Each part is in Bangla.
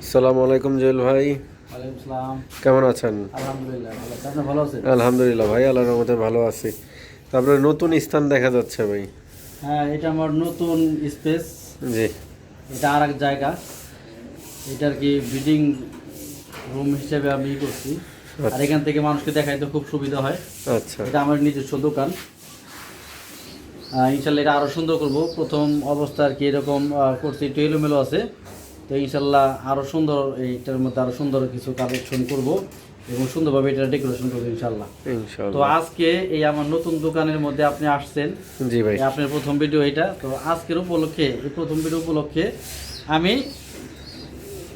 আসসালামু আলাইকুম জুয়েল ভাই, ওয়ালাইকুম আসসালাম। কেমন আছেন? আলহামদুলিল্লাহ ভালো আছি। আপনি ভালো আছেন? আলহামদুলিল্লাহ ভাই, আল্লাহর রহমতে ভালো আছি। তারপরে নতুন স্থান দেখা যাচ্ছে ভাই। হ্যাঁ, এটা আমার নতুন স্পেস। জি। এটা আর এক জায়গা। এটা আর কি ব্রিডিং রুম হিসেবে আমি করছি। আর এখান থেকে মানুষকে দেখাইতে খুব সুবিধা হয়। আচ্ছা। এটা আমার নিজস্ব দোকান। ইনশাল্লাহ এটা আরও সুন্দর করব। প্রথম অবস্থা আর কি এরকম করছি, একটু এলোমেলো আছে। তো ইনশাল্লাহ আরও সুন্দর, এইটার মধ্যে আরও সুন্দর কিছু কালেকশন করব এবং সুন্দরভাবে এটা ডেকোরেশন করবো ইনশাল্লাহ। তো আজকে এই আমার নতুন দোকানের মধ্যে আপনি আসছেন। জি ভাই। আপনার প্রথম ভিডিও এটা। তো আজকের উপলক্ষে, এই প্রথম ভিডিও উপলক্ষে আমি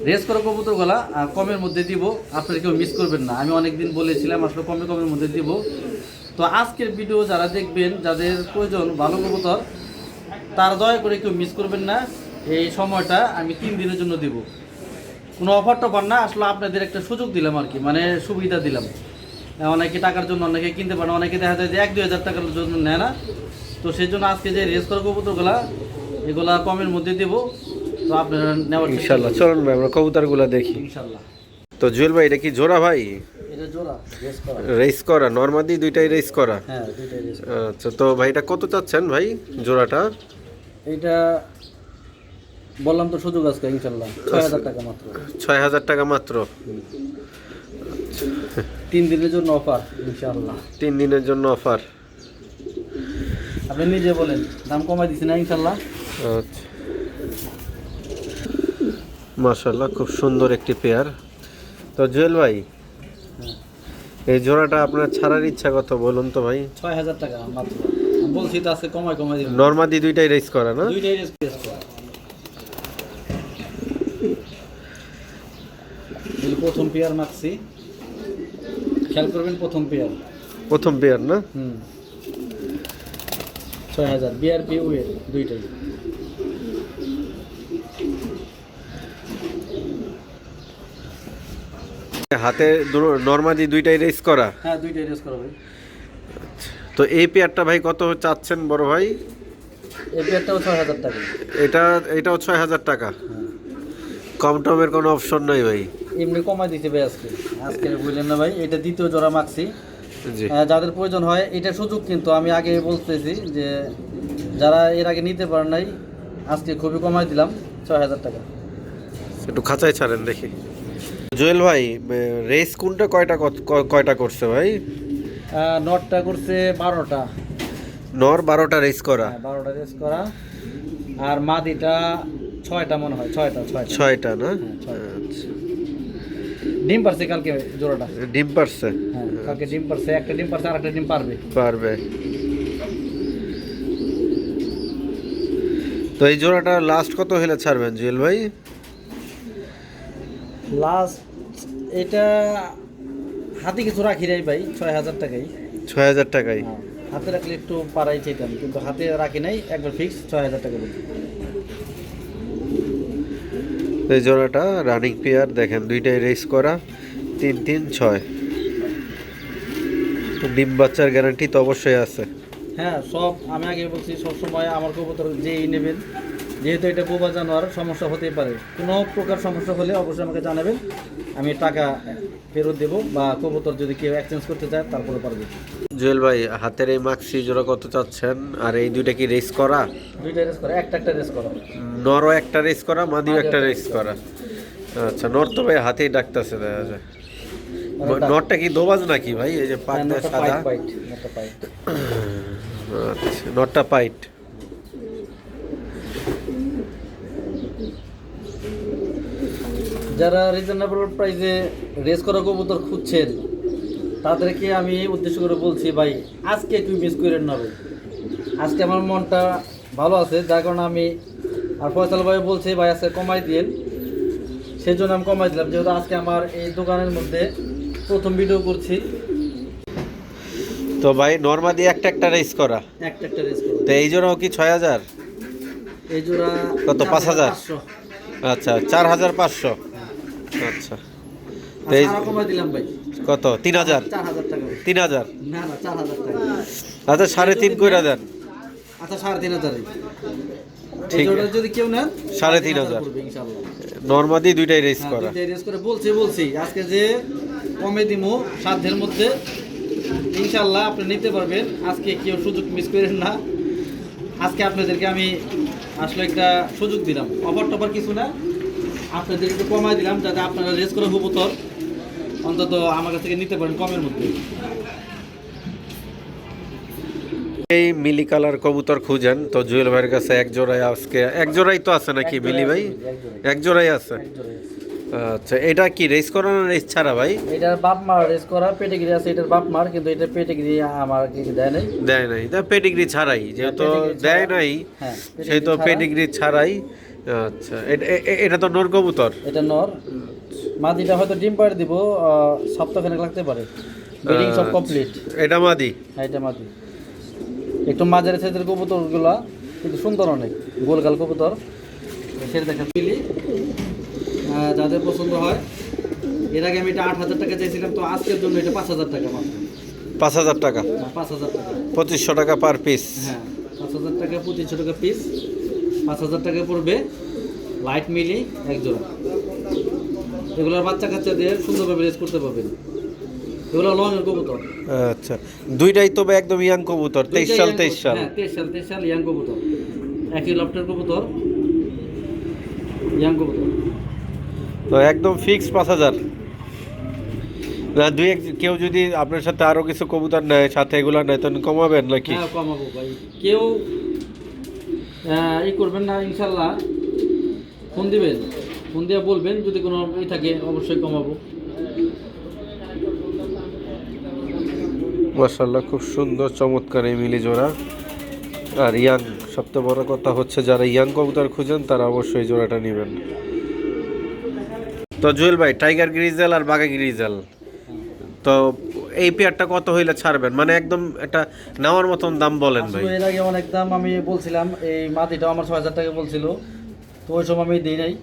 রেস করা কবুতরগুলা কমের মধ্যে দিব। আপনারা কেউ মিস করবেন না। আমি অনেকদিন বলেছিলাম আসলে কমের মধ্যে দিব। তো আজকের ভিডিও যারা দেখবেন, যাদের প্রয়োজন ভালো কবুতর, তারা দয়া করে কেউ মিস করবেন না। এই সময়টা আমি 3 দিনের জন্য দিব। কোনো অফার টফার না, আসলে আপনাদের একটা সুযোগ দিলাম আর কি, মানে সুবিধা দিলাম। অনেকে টাকার জন্য অনেকে কিনতে পারে, অনেকে দেখা যায় যে 1-2 হাজার টাকার জন্য নেয় না। তো সেই জন্য আজকে যে রেস করা কবুতরগুলা, এগুলা কমের মধ্যে দেবো। তো আপনারা নেওয়ার ইনশাআল্লাহ চলুন ভাই আমরা কবুতরগুলো দেখি ইনশাআল্লাহ। তো জুয়েল ভাই, এটা কি জোড়া ভাই? এটা জোড়া রেস করা। রেস করা নরমাদি দুইটাই রেস করা? হ্যাঁ, দুইটাই রেস করা। আচ্ছা, তো ভাই এটা কত চাচ্ছেন ভাই জোড়াটা? এটা বললাম তো সুযোগ আজকে ইনশাআল্লাহ 6,000 টাকা মাত্র। 6,000 টাকা মাত্র? 3 দিনের জন্য অফার ইনশাআল্লাহ। 3 দিনের জন্য অফার? আপনি নিজে বলেন, দাম কমাই দিছি না ইনশাআল্লাহ। আচ্ছা, মাশাআল্লাহ খুব সুন্দর একটি পেয়ার। তো জুয়েল ভাই, এই জোড়াটা আপনার ছাড়ার ইচ্ছা কত বলুন তো ভাই? 6,000 টাকা মাত্র। আমি বলছি তো আজকে কমাই দিবেন। নরমাদি দুইটাই রেস করা না? দুইটাই রেস করা। এই প্রথম পেয়ার মারছি, খেয়াল করবেন প্রথম পেয়ার। প্রথম পেয়ার না? 6,000 বিআরপি ওয়েট দুইটাই। হাতে নরমাদি দুইটাই রেস করা? হ্যাঁ, দুইটাই রেস করা ভাই। তো এই পেয়ারটা ভাই কত চাচ্ছেন বড় ভাই? এই পেয়ারটাও 6,000 টাকা। এটাও 6,000 টাকা? হ্যাঁ। কম টমের কোনো অপশন নাই ভাই? এমনি কমাই দিতে ভাই আজকে বুঝলেন না ভাই। এটা দ্বিতীয় জোড়া মারছি। জি। যাদের প্রয়োজন হয় এটা সুযোগ, কিন্তু আমি আগে বলতেছি যে যারা এর আগে নিতে পারেন নাই, আজকে খুবই কমাই দিলাম 6,000 টাকা। একটু খাঁচায় ছাড়েন দেখি। জুয়েল ভাই, রেস কোনটা কয়টা করছে ভাই? নটটা করছে 12টা। নর 12টা রেস করা? 12টা রেস করা। আর মাদিটা 6টা মনে হয়। 6টা না? ছয়টা। আচ্ছা। ডিম পারছে কালকে জোড়াটা। ডিম পারছে? হ্যাঁ, কালকে ডিম পারছে। একটা ডিম পারছে, আর একটা ডিম পারবে। তো এই জোড়াটা লাস্ট কত হলে ছাড়বেন জুয়েল ভাই? লাস্ট এটা হাতে কিছু রাখি নাই ভাই, 6,000 টাকাই। 6,000 টাকাই? হ্যাঁ, হাতে রাখলে একটু পাড়াই চাইতাম, কিন্তু হাতে রাখি নাই, একবার ফিক্স 6,000 টাকা বলি। এই জোড়াটা রানিং পেয়ার, দেখেন দুইটাই রেস করা, 3-3-6। ডিম বাচ্চার গ্যারান্টি তো অবশ্যই আছে? হ্যাঁ, সব আমি আগে বলছি, সবসময় আমার কবুতর যেই নেবেন, যেহেতু এটা বোবা জানোয়ার, সমস্যা হতেই পারে। কোনো প্রকার সমস্যা হলে অবশ্যই আমাকে জানাবেন, আমি টাকা ফেরত দেবো, বা কবুতর যদি কেউ এক্সচেঞ্জ করতে চায় তারপরে পারবে। জুয়েল ভাই, হাতের এই মাক্সি জোড়া কত চাচ্ছেন? আর এই দুইটা কি রেস করা? দুইটা রেস করা, একটা রেস করা। নরও একটা রেস করা, মাদিও একটা রেস করা? আচ্ছা, নর তো ভাই হাতেই ডাকতেছে দেখা যায়। নরটা কি দোবাজ নাকি ভাই? এই যে পাটটা সাদা? আচ্ছা, নরটা পাইট। যারা রিজনেবল প্রাইসে রেস করা কবুতর খুঁজছেন, তাদেরকে আমি উদ্দেশ্য করে বলছি, ভাই আজকে একটু মিস করেন না ভাই। আজকে আমার মনটা ভালো আছে, যার কারণে আমি আর ফয়সাল ভাই বলছি ভাই আজকে কমাই দিন, সেই জন্য আমি কমাই দিলাম। যেহেতু আজকে আমার এই দোকানের মধ্যে প্রথম ভিডিও করছি। তো ভাই নরমাদি একটা রেস করা? একটা রেস করা। তো এই জোড়াও কি 6,000? এই জোড়া কত? 5,000? আচ্ছা, 4,500। আচ্ছা, তো এই কমাই দিলাম ভাই। কত? 3,000? 4,000 টাকা। 3,000? না, 4,000 টাকা। আচ্ছা, 3.5 করে দেন। আচ্ছা, 3,500। ঠিক জোড়া যদি কেউ নেন 3,500 পড়বে ইনশাআল্লাহ। নরমাদি দুইটাই রেস হ্যাঁ, করা। দুইটাই রেস করে বলছি আজকে যে কমে দিমু সাধ্যের মধ্যে ইনশাআল্লাহ আপনি নিতে পারবেন। আজকে কেউ সুযোগ মিস করেন না। আজকে আপনাদেরকে আমি আসলে একটা সুযোগ দিলাম, অফার টফার কিছু না, আপনাদের একটু কমাই দিলাম যাতে আপনারা রেস করে কবুতর অন্তত আমার কাছ থেকে নিতে পারেন কমের মধ্যে। এই মিলি কালার কবুতর খুঁজেন তো জুয়েল ভাইয়ের কাছে এক জোড়াই, আজকে এক জোড়াই তো আছে নাকি মিলি ভাই? এক জোড়াই আছে। আচ্ছা, এটা কি রেস করা না রেস ছাড়া ভাই? এটার বাপ মার রেস করা পেটিগ্রি আছে, এটার বাপ মার, কিন্তু এটার পেটিগ্রি আমার কিছু দেয় নাই। দেয় নাই, তা পেডিগ্রি ছাড়াই যেহেতু দেয় নাই, হ্যাঁ, সেই তো পেডিগ্রি ছাড়াই। আচ্ছা, এটা তো নর কবুতর। এটা নর, মাদিটা হয়তো ডিম পাড়ে দিব, সপ্তাহখানেক লাগতে পারে, ব্রিডিং সব কমপ্লিট। এটা মাদি? হ্যাঁ, এটা মাদি। একটু মাঝারি সাইজের কবুতরগুলা কিন্তু সুন্দর অনেক, গোলগাল কবুতর। সেটা দেখা পিলি যাদের পছন্দ হয়। এর আগে আমি এটা 8,000 টাকা চাইছিলাম, তো আজকের জন্য এটা 5,000 টাকা মাত্র। 5,000 টাকা? 5,000 টাকা, 2500 টাকা পার পিস। হ্যাঁ 5,000 টাকা, 2500 টাকা পিস। 5,000 টাকা পড়বে লাইট মিলি এক জোড়া। এগুলোর বাচ্চা কাচ্চা দিয়ে সুন্দরভাবে রেস করতে পারবেন। এগুলো লংয়ের কবুতর। আচ্ছা, দুইটাই তবে একদম ইয়াং কবুতর, 23 সাল 23 সাল। হ্যাঁ 23 সাল ইয়াং কবুতর, একই লফটের কবুতর, ইয়াং কবুতর। তো একদম ফিক্স 5,000 না? কেউ যদি আপনার সাথে আরো কিছু কবুতর নেয় সাথে এগুলো নেয় তখন কমাবেন নাকি? হ্যাঁ কমাবো ভাই, কেউ ই করবেন না ইনশাল্লাহ। ফোন দিবেন, ফোন দিয়ে বলবেন যদি কোনো ই থাকে অবশ্যই কমাবো। মাশাআল্লাহ, খুব সুন্দর চমৎকার এই মিলি জোড়া আর ইয়াং। সবচেয়ে বড় কথা হচ্ছে যারা ইয়াং কবুতর খুঁজেন তারা অবশ্যই জোড়াটা নেবেন। তো জুয়েল ভাই, টাইগার গ্রিজেল আর বাঘা গ্রিজেল, তো এই পেয়ারটা কত হইলে ছাড়বেন? মানে একদম একটা নেওয়ার মতন দাম বলেন ভাই। আসলে এর আগে অনেক দাম আমি বলছিলাম, এই মাটিটাও আমার 6,000 টাকা বলছিল, তো ওই সময় আমি দিই নাই।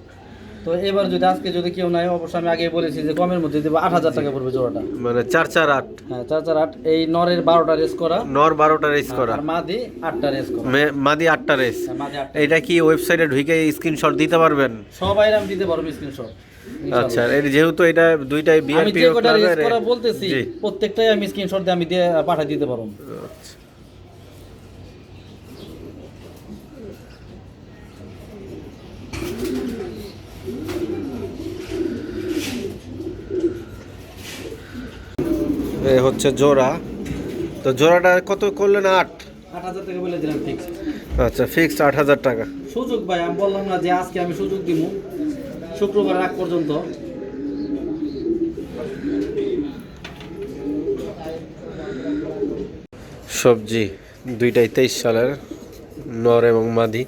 তো এবার যদি আজকে যদি কেউ নাই, অবশ্যই আমি আগে বলেছি যে কমের মধ্যে দেবো, 8,000 টাকা পড়বে জোড়াটা। মানে 448? হ্যাঁ 448। এই নরের 12টা রেস করা, নর 12টা রেস করা, আর মাদি 8টা রেস করা। মাদি 8টা রেস। হ্যাঁ, মাদি 8টা। এটা কি ওয়েবসাইটে ঢুকে স্ক্রিনশট দিতে পারবেন? সবাই আমি দিতে পারবো স্ক্রিনশট। আচ্ছা, যেহেতু এটা দুইটাই আমি বিআরপি যে কটা রেস করা বলতেছি প্রত্যেকটাই আমি স্ক্রিনশট দিয়ে আমি দিয়ে পাঠিয়ে দিতে পারবো। আচ্ছা, এ হচ্ছে জোড়া। তো জোড়াটা কত করলেন? 8,000 টাকা বলে দিলাম ফিক্স। আচ্ছা, ফিক্সড 8,000 টাকা। সুযোগ ভাই, আমি বললাম না যে আজকে আমি সুযোগ দিব, শুক্রবার আগ পর্যন্ত। সবজি দুইটাই 23 সালের, নর এবং মাদি।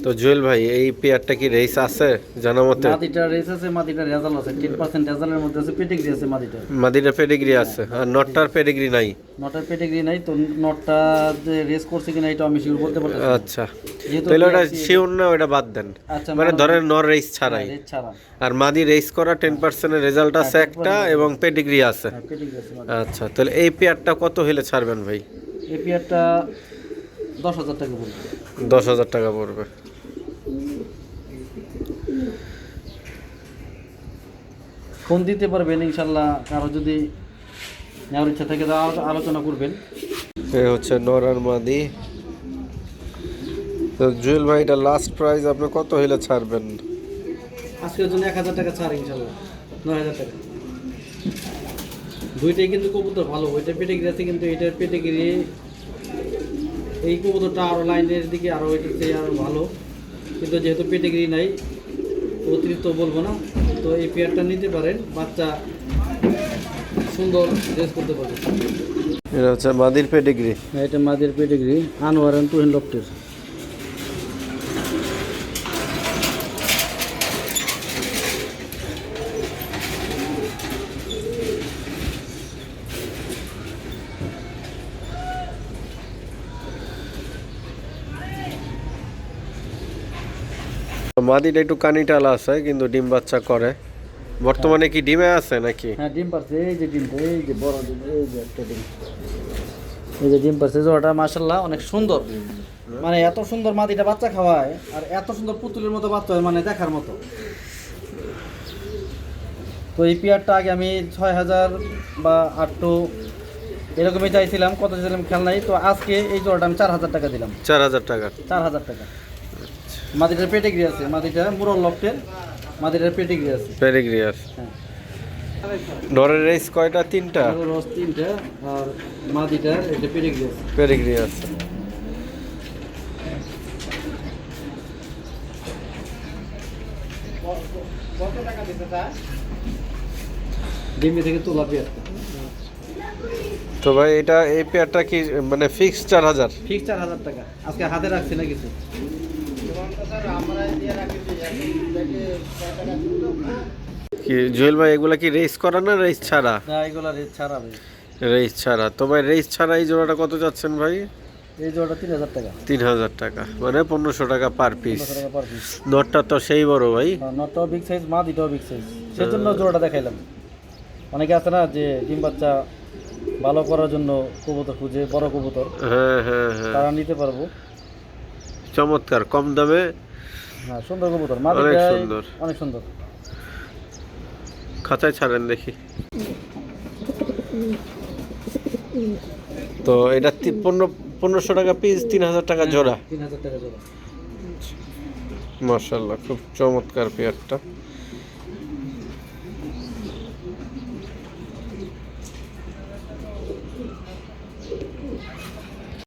তো জুয়েল ভাই, এই পেয়ারটা কি রেস আছে জানা মতে? মাদিটা রেস আছে, মাদিটা রেজাল্ট আছে, 10% রেজাল্টের মধ্যে আছে, পেডিগ্রি আছে মাদিটা। মাদিটা পেডিগ্রি আছে আর নটটার পেডিগ্রি নাই? নটার পেডিগ্রি নাই, তো নটটা যে রেস করছে কিনা এটা আমি শিওর বলতে পারতেছি না। আচ্ছা, যেহেতু তাহলে ওটা পেয়েছি- শিওর না, ওটা বাদ দেন। আচ্ছা, মানে ধরেন নর রেস ছাড়াই, রেস ছাড়া। আর মাদি রেস করা 10% রেজাল্ট আছে একটা এবং পেডিগ্রি আছে। হ্যাঁ, পেডিগ্রি আছে মাদি। আচ্ছা, তাহলে এই পেয়ারটা কত হলে ছাড়বেন ভাই? এই পেয়ারটা 10,000 টাকা পড়বে। 10,000 টাকা পড়বে। ফোন দিতে পারবেন ইনশাল্লাহ, কারো যদি নেওয়ার ইচ্ছা থাকে তো আলোচনা করবেন। এ হচ্ছে নর আর মাদি। তো জুয়েল ভাই, এটা লাস্ট প্রাইস আপনি কত হইলে ছাড়বেন? আজকের জন্য 1,000 টাকা ছাড় ইনশাল্লাহ, 9,000 টাকা। দুইটাই কিন্তু কবুতর ভালো, ওইটা পেটিগ্রি আছে কিন্তু এটার পেটিগ্রি, এই কবুতরটা আরও লাইনের দিকে আরও এটার চেয়ে আরও ভালো, কিন্তু যেহেতু পেটিগ্রি নাই অতিরিক্ত বলবো না। তো এই পেয়ারটা নিতে পারেন, বাচ্চা সুন্দর ড্রেস করতে পারবে। এটা হচ্ছে মাদির পেডিগ্রি। এটা মাদের পেটিগ্রি, আনোয়ার অ্যান্ড তুহিন লফটের। মাদিটা একটু কানিটালা আছে কিন্তু ডিম বাচ্চা করে। বর্তমানে কি ডিমে আছে নাকি? হ্যাঁ ডিম পারছে, এই যে ডিমটা, এই যে বড় ডিম, এই যে একটা ডিম। এই যে ডিম পারছে জোড়াটা মাশাআল্লাহ অনেক সুন্দর, মানে এত সুন্দর মাদিটা বাচ্চা খাওয়ায় আর এত সুন্দর পুতুলের মতো বাচ্চা হয়, মানে দেখার মতো। তো এই পেয়ারটা আগে আমি 6,000 বা 800 এরকমই চাইছিলাম, কত চাইছিলাম খেয়াল নাই। তো আজকে এই জোড়াটা আমি 4,000 টাকা দিলাম। 4,000 টাকা। 4,000 টাকা। মাদিটার পেডিগ্রি আছে, মাদিটা মুরল লফটের, মাদিটার পেডিগ্রি আছে। পেডিগ্রি আছে। হ্যাঁ, নরের রেস কয়টা? 3টা। রস 3টা, আর মাদিটার এটা পেডিগ্রি আছে। পেডিগ্রি আছে। কত টাকা দিতে তা? ডিমে থেকে তোলা পেয়ার। তো ভাই এটা এই পেয়ারটা কি মানে ফিক্সড 4,000? ফিক্স 4,000 টাকা। আজকে হাতে রাখছি না কিছু। কি জুয়েল ভাই এগুলা কি রেস করা না রেস ছাড়া? না, এগুলা রেট ছাড়া ভাই। রেস ছাড়া। তো ভাই রেস ছাড়া এই জোড়াটা কত যাচ্ছেন ভাই? এই জোড়াটা 3,000 টাকা। 3,000 টাকা, মানে 1,500 টাকা পার পিস। 1500 টাকা পার পিস। নটটা তো সেই বড় ভাই। নটটাও বিগ সাইজ, মাদিটাও বিগ সাইজ, সেজন্য জোড়াটা দেখাইলাম। অনেকে আছে না যে ডিম বাচ্চা ভালো করার জন্য কবুতর খুঁজে, বড় কবুতর, হ্যাঁ হ্যাঁ হ্যাঁ, তারা নিতে পারবো। চমৎকার, কম দামে। হ্যাঁ, সুন্দর কবুতর, অনেক মাদিটা সুন্দর। অনেক সুন্দর। খাঁচায় ছাড়েন দেখি। তো এটা 1,500 টাকা পিস, 3,000 টাকা জোড়া। 3,000 টাকা জোড়া। মাশাআল্লাহ, খুব চমৎকার পেয়ারটা।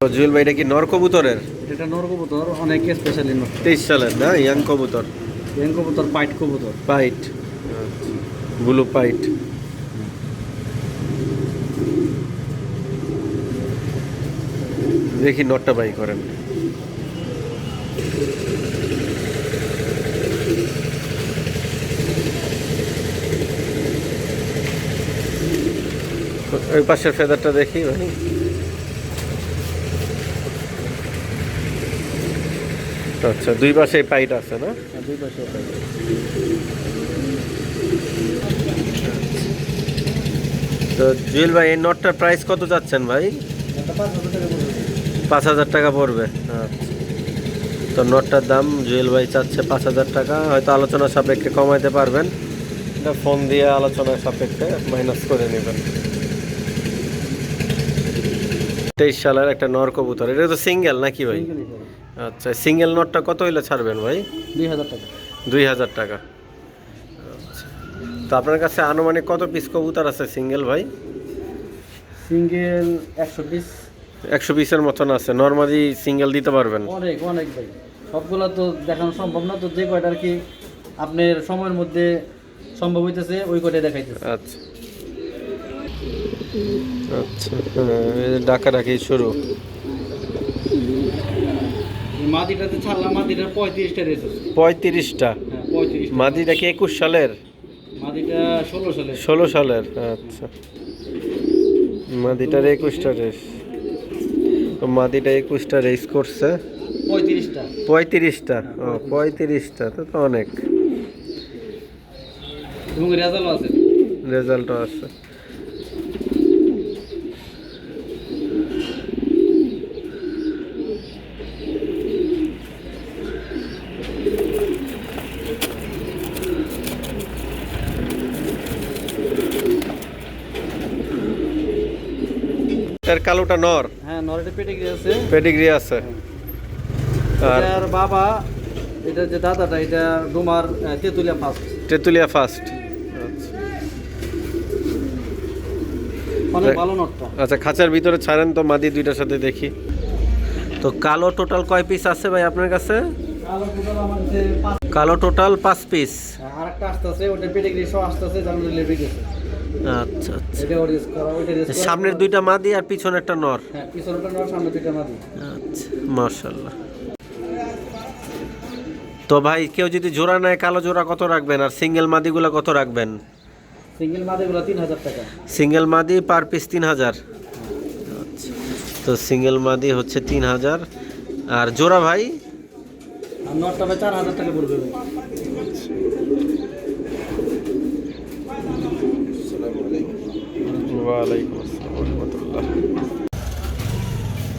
তো জুয়েল ভাই এটা কি নর কবুতরের? এটা নর কবুতর, অনেক স্পেশালি নর। 23 সালের না, ইয়াং কবুতর। ইয়াং কবুতর, পাইট কবুতর। Pied, blue pied. দেখি নটটা বাই করেন। ওই পাশের ফেদারটা দেখি ভাই। আচ্ছা, দুই পাশে পাইট আছে না? দুই পাশে পাইট। তো জুয়েল ভাই এই নটটার প্রাইস কত যাচ্ছেন ভাই? এটা 5,000 টাকা পড়বে। 5,000 টাকা পড়বে। আচ্ছা, তো নটটার দাম জুয়েল ভাই চাচ্ছে 5,000 টাকা। হয়তো আলোচনা সাপেক্ষে কমাইতে পারবেন, এটা ফোন দিয়ে আলোচনা সাপেক্ষে মাইনাস করে নেবেন। 23 সালের একটা নর কবুতর। এটা তো সিঙ্গেল নাকি ভাই? আচ্ছা, সিঙ্গেল নটটা কত হইলে ছাড়বেন ভাই? 2,000 টাকা। 2,000 টাকা। আচ্ছা, তো আপনার কাছে আনুমানিক কত পিস কবুতর আছে সিঙ্গেল ভাই? Single 100 piece. 100 পিসের মতন আছে। নরমালি সিঙ্গেল দিতে পারবেন? অনেক অনেক ভাই, সবগুলা তো দেখানো সম্ভব না। তো যে কয়টা আর কি আপনার সময়ের মধ্যে সম্ভব হইতেছে ওই কয়টাই দেখাইতেছে। আচ্ছা আচ্ছা, ডাকাডাকি শুরু। মাদিটাতে ছাড়লাম, মাদিটার 35টা রেস আছে। 35টা? হ্যাঁ, 35টা। মাদিটা কি 21 সালের? মাদিটা 16 সালে। 16 সালের। আচ্ছা, মাদিটার 21টা রেস। তো মাদিটা 21টা রেস করছে। 35টা। 35টা? ও, 35টা তো অনেক। এবং রেজাল্টও আছে। রেজাল্টও আছে। এর কালোটা নর? হ্যাঁ, নরেটে পেডিগ্রি আছে। পেডিগ্রি আছে। আর এটার বাবা, এটা যে দাদাটা, এটা ডোমার তেতুলিয়া ফার্স্ট। তেতুলিয়া ফার্স্ট। অনেক ভালো নটটা। আচ্ছা, খাঁচার ভিতরে ছাড়েন তো মাদি দুইটার সাথে দেখি। তো কালো টোটাল কয় পিস আছে ভাই আপনার কাছে? কালো টোটাল আমার কাছে 5। কালো টোটাল 5 পিস। আরেকটা আসতেছে, ওটা পেডিগ্রি সহ আসতেছে, জানুয়ারি লেবে গেছে। আচ্ছা আচ্ছা, এটা ওর রেস করা, ওইটা রেস করা। সামনের দুইটা মাদি আর পিছনে একটা নর। হ্যাঁ, পিছনটা নর, সামনে দুইটা মাদি। আচ্ছা, মাশাআল্লাহ। তো ভাই কেউ যদি জোড়া নেয়, কালো জোড়া কত রাখবেন আর সিঙ্গেল মাদিগুলো কত রাখবেন? সিঙ্গেল মাদিগুলো 3,000 টাকা। সিঙ্গেল মাদি পার পিস 3,000। আচ্ছা, তো সিঙ্গেল মাদি হচ্ছে 3,000। আর জোড়া ভাই? আর নটটা ভাই 4,000 টাকা পড়বে ভাই। ওয়ালাইকুম আসসালাম ওয়া রাহমাতুল্লাহ।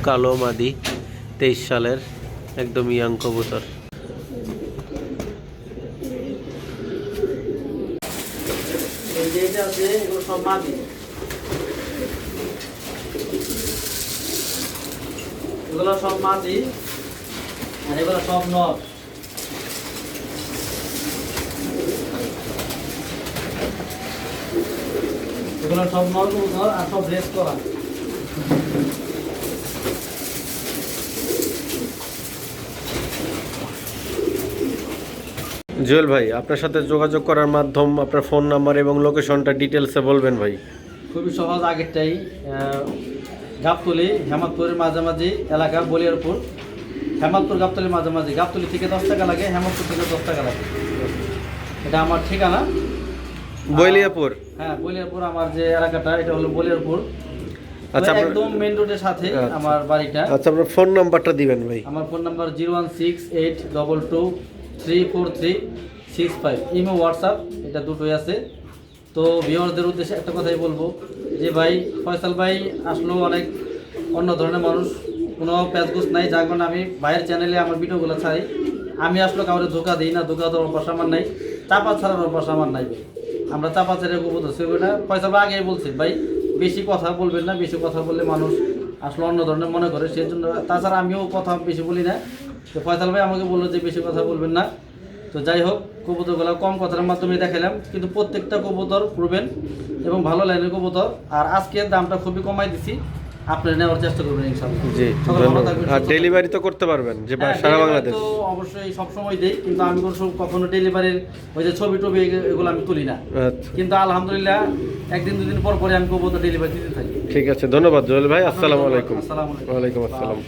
কালো মাদি 23 সালের একদম ইয়াং কবুতর। এই যে এটা আছে এগুলো সব মাদি, এগুলো সব মাদি আর এগুলো সব নর। এগুলো সব নর কবুতর আর সব রেস করা। জুয়েল ভাই, আপনার সাথে যোগাযোগ করার মাধ্যম, আপনার ফোন নাম্বার এবং লোকেশনটা ডিটেলসে বলবেন ভাই। খুবই সহজ, আগেরটাই গাবতলি হেমাদপুরের মাঝামাঝি এলাকা বলিয়ারপুর, হেমাদপুর গাবতলির মাঝামাঝি, গাবতলি থেকে 10 টাকা লাগে, হেমাদপুর থেকে 10 টাকা লাগে। এটা আমার ঠিকানা বলিয়াপুর। হ্যাঁ বলিয়ারপুর, আমার যে এলাকাটা এটা হলো বলিয়ারপুর। আচ্ছা, একদম মেইন রোডের সাথে আমার বাড়িটা। আচ্ছা, আপনার ফোন নাম্বারটা দিবেন ভাই। আমার ফোন নাম্বার 01682234365। ইমো হোয়াটসঅ্যাপ এটা দুটোই আছে। তো ভিউয়ারদের উদ্দেশ্যে একটা কথাই বলবো যে ভাই ফয়সাল ভাই আসলো অনেক অন্য ধরনের মানুষ, কোনো প্যাচগুস নাই, যার কারণে আমি ভাইয়ের চ্যানেলে আমার ভিডিওগুলো ছাড়ি। আমি আসলে কাউরে ধোকা দিই না, ধোকা দেওয়ার অভ্যাস আমার নাই, চাপা ছাড়ার অভ্যাস আমার নাই ভাই। আমরা চাপা ছেড়ে কবুতর ছেড়ে না। ফয়সাল ভাই আগেই বলছি ভাই বেশি কথা বলবেন না, বেশি কথা বললে মানুষ আসলে অন্য ধরনের মনে করে, সেই জন্য। তাছাড়া আমিও কথা বেশি বলি না, তো ফয়সাল ভাই আমাকে বললো যে বেশি কথা বলবেন না। তো যাই হোক, কবুতরগুলো কম কথার মাধ্যমে দেখালাম, কিন্তু প্রত্যেকটা কবুতর প্রুভেন এবং ভালো লাইনের কবুতর। আর আজকের দামটা খুবই কমাই দিছি, আপনি নেওয়ার চেষ্টা করবেন ইনশাআল্লাহ। জি, আর ডেলিভারি তো করতে পারবেন যে সারা বাংলাদেশ? তো অবশ্যই সবসময় দেই, কিন্তু আমি কখনো ডেলিভারির ওই যে ছবি টবি এগুলো আমি তুলি না। আচ্ছা, কিন্তু আলহামদুলিল্লাহ একদিন দুদিন পর পরে আমি কবুতর ডেলিভারি দিতে থাকি। ঠিক আছে, ধন্যবাদ জুয়েল ভাই। আসসালামু আলাইকুম। আসসালামু আলাইকুম। ওয়ালাইকুম আসসালাম।